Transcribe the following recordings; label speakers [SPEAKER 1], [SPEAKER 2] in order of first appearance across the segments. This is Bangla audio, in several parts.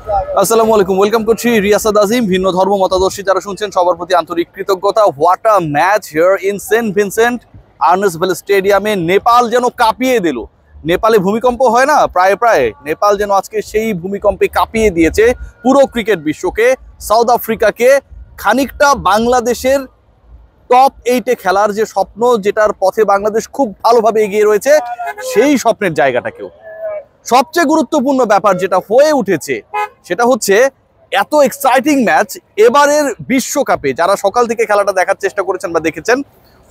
[SPEAKER 1] আসসালামু আলাইকুম, ওয়েলকাম করছি রিয়াসাদ আজিম। ভিন্ন ধর্ম মতাদর্শী যারা শুনছেন সবার প্রতি আন্তরিক কৃতজ্ঞতা। What a match here in Saint Vincent Ernest Valley স্টেডিয়ামে। নেপাল যেন কাঁপিয়ে দিল। নেপালে ভূমিকম্প হয় না প্রায় প্রায়, নেপাল যেন আজকে সেই ভূমিকম্পে কাঁপিয়ে দিয়েছে পুরো ক্রিকেট বিশ্বকে। সাউথ আফ্রিকাকে খানিকটা বাংলাদেশের টপ 8-এ খেলার যে স্বপ্ন, যেটার পথে বাংলাদেশ খুব ভালোভাবে এগিয়ে রয়েছে, সেই স্বপ্নের জায়গাটাকেও। সবচেয়ে গুরুত্বপূর্ণ ব্যাপার যেটা হয়ে উঠেছে সেটা হচ্ছে এত এক্সাইটিং ম্যাচ এবারের বিশ্বকাপে যারা সকাল থেকে খেলাটা দেখার চেষ্টা করেছেন বা দেখেছেন,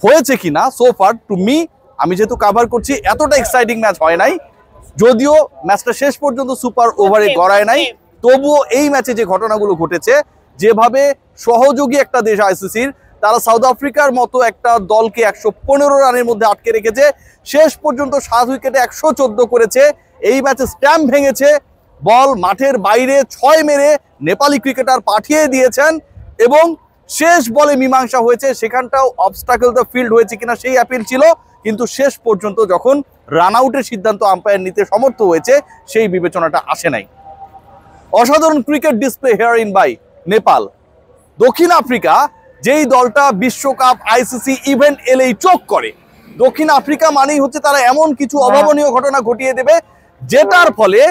[SPEAKER 1] হয়েছে কিনা সো ফার টু মি, আমি যেহেতু কাভার করছি, এতটা এক্সাইটিং ম্যাচ হয় নাই। যদিও ম্যাচটা শেষ পর্যন্ত সুপার ওভারে গড়ায় নাই, তবুও এই ম্যাচে যে ঘটনাগুলো ঘটেছে, যেভাবে সহযোগী একটা দেশ আইসিসির, তারা সাউথ আফ্রিকার মতো একটা দলকে 115 রানের মধ্যে আটকে রেখেছে, শেষ পর্যন্ত 7 উইকেটে 114 করেছে। এই ম্যাচে স্ট্যাম্প ভেঙেছে, বল মাঠের বাইরে 6 মেরে নেপালি ক্রিকেটার পাঠিয়ে দিয়েছেন এবং শেষ বলে মীমাংসা হয়েছে। সেখানটাও অবস্টাকল দ্য ফিল্ড হয়েছে কিনা সেই অ্যাপিল ছিল, কিন্তু শেষ পর্যন্ত যখন রান আউটের সিদ্ধান্ত আম্পায়ার নিতে সমর্থ হয়েছে, সেই বিবেচনাটা আসে নাই। অসাধারণ cricket display here in by Nepal. দক্ষিণ আফ্রিকা যেই দলটা বিশ্বকাপ আইসিসি ইভেন্ট এলেই চোখ করে, দক্ষিণ আফ্রিকা মানেই হচ্ছে তারা এমন কিছু অভাবনীয় ঘটনা ঘটিয়ে দেবে, যেটার ফলে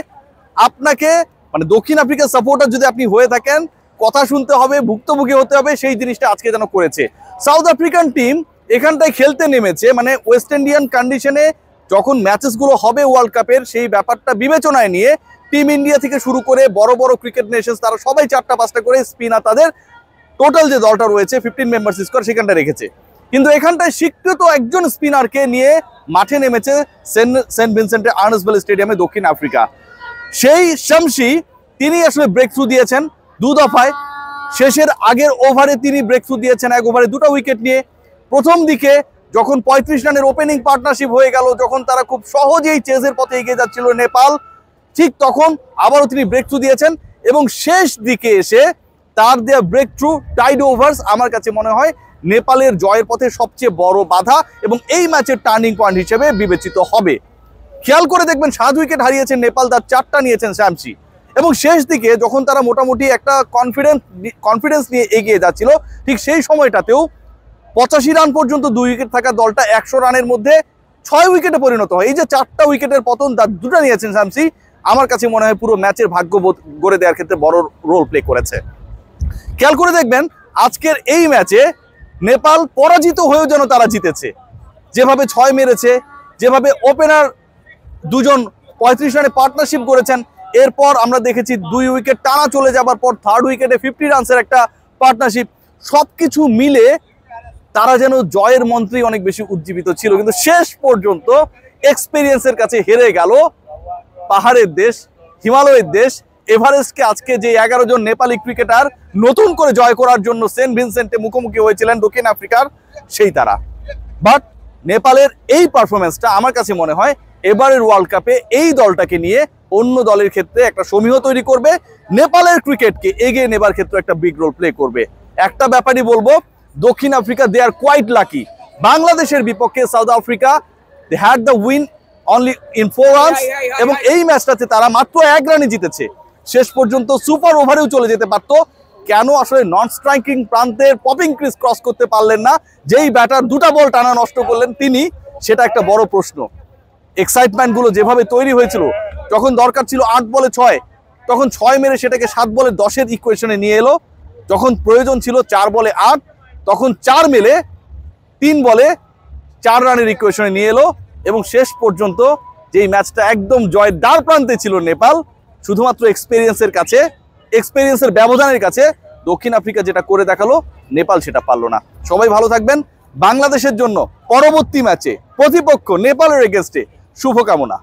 [SPEAKER 1] আপনাকে মানে দক্ষিণ আফ্রিকার সাপোর্টার যদি আপনি হয়ে থাকেন, কথা শুনতে হবে, ভুক্তভোগী হতে হবে। সেই জিনিসটা আজকে যেন করেছে সাউথ আফ্রিকান টিম। এখানটায় খেলতে নেমেছে মানে ওয়েস্ট ইন্ডিয়ান কন্ডিশনে যখন ম্যাচেসগুলো হবে ওয়ার্ল্ড কাপের, সেই ব্যাপারটা বিবেচনায় নিয়ে টিম ইন্ডিয়া থেকে শুরু করে বড় বড় ক্রিকেট নেশনস তারা সবাই 4টা-5টা করে স্পিনার, তাদের টোটাল যে দলটা রয়েছে 15 মেম্বার্স স্কোয়াড, সেখানটা রেখেছে। কিন্তু এখানটায় স্বীকৃত একজন স্পিনারকে নিয়ে মাঠে নেমেছে সেন্ট ভিনসেন্টের আর্নেস্ট ভ্যালি স্টেডিয়ামে দক্ষিণ আফ্রিকা। সেই শামসি, তিনি আসলে ব্রেক থ্রু দিয়েছেন 2 দফায়। শেষের আগের ওভারে তিনি ব্রেক থ্রু দিয়েছেন 1 ওভারে 2টা উইকেট নিয়ে। প্রথম দিকে যখন 35 রানের ওপেনিং পার্টনারশিপ হয়ে গেল, যখন তারা খুব সহজেই চেজের পথে এগিয়ে যাচ্ছিল নেপাল, ঠিক তখন আবারও তিনি ব্রেক থ্রু দিয়েছেন এবং শেষ দিকে এসে তার দেয়া ব্রেক থ্রু টাইড ওভার্স আমার কাছে মনে হয় নেপালের জয়ের পথে সবচেয়ে বড় বাধা এবং এই ম্যাচের টার্নিং পয়েন্ট হিসেবে বিবেচিত হবে। খেয়াল করে দেখবেন 7 উইকেট হারিয়েছেন নেপাল, তার 4টা নিয়েছেন শামসি। এবং শেষ দিকে যখন তারা মোটামুটি একটা কনফিডেন্স নিয়ে এগিয়ে যাচ্ছিল, ঠিক সেই সময়টাতেও 85 রান পর্যন্ত 2 উইকেট থাকা দলটা 100 রানের মধ্যে 6 উইকেটে পরিণত হয়। এই যে 4টা উইকেটের পতন, তার 2টা নিয়েছেন শামসি, আমার কাছে মনে হয় পুরো ম্যাচের ভাগ্য গড়ে দেওয়ার ক্ষেত্রে বড় রোল প্লে করেছে। খেয়াল করে দেখবেন আজকের এই ম্যাচে নেপাল পরাজিত হয়েও যেন তারা জিতেছে। যেভাবে 6 মেরেছে, যেভাবে ওপেনার দুজন 35 রানে পার্টনারশিপ করেছেন, এরপর আমরা দেখেছি 2 উইকেট টানা চলে যাবার পর 3rd উইকেটে 50 রানসের একটা পার্টনারশিপ। সবকিছু মিলে তারা যেন জয়ের মন্ত্রেই অনেক বেশি উজ্জীবিত ছিল, কিন্তু শেষ পর্যন্ত এক্সপেরিয়েন্সের কাছে হেরে গেল পাহাড়ের দেশ, হিমালয়ের দেশ এভারেস্টকে। আজকে যে 11 জন নেপালি ক্রিকেটার নতুন করে জয় করার জন্য সেন্ট ভিনসেন্টে মুখোমুখি হয়েছিলেন দক্ষিণ আফ্রিকার, সেই তারা। বাট নেপালের এই পারফরমেন্সটা আমার কাছে মনে হয় এবারের ওয়ার্ল্ড কাপে এই দলটাকে নিয়ে অন্য দলের ক্ষেত্রে একটা সমীহ তৈরি করবে, নেপালের ক্রিকেটকে এগিয়ে নেবার ক্ষেত্রে একটা বিগ রোল প্লে করবে। একটা ব্যাপারই বলবো, দক্ষিণ Africa they are quite lucky. বাংলাদেশের বিপক্ষে South Africa they had the win only in 4 runs এবং এই ম্যাচটাতে তারা মাত্র 1 রানে জিতেছে। শেষ পর্যন্ত সুপার ওভারেও চলে যেতে পারতো। কেন আসলে নন স্ট্রাইকিং প্রান্তের পপিং ক্রিজ ক্রস করতে পারলেন না? যেই ব্যাটার 2টা বল টানা নষ্ট করলেন তিনি, সেটা একটা বড় প্রশ্ন। এক্সাইটমেন্টগুলো যেভাবে তৈরি হয়েছিল, যখন দরকার ছিল 8 বলে 6, তখন 6 মেরে সেটাকে 7 বলে 10-এর ইকুয়েশনে নিয়ে এলো। যখন প্রয়োজন ছিল 4 বলে 8, তখন 4 মেলে 3 বলে 4 রানের ইকুয়েশনে নিয়ে এলো এবং শেষ পর্যন্ত যেই ম্যাচটা একদম জয়ের দ্বার প্রান্তে ছিল নেপাল, শুধুমাত্র এক্সপেরিয়েন্সের ব্যবধানের কাছে দক্ষিণ আফ্রিকা যেটা করে দেখালো, নেপাল সেটা পারলো না। সবাই ভালো থাকবেন। বাংলাদেশের জন্য পরবর্তী ম্যাচে প্রতিপক্ষ নেপালের এগেইনস্টে শুভকামনা।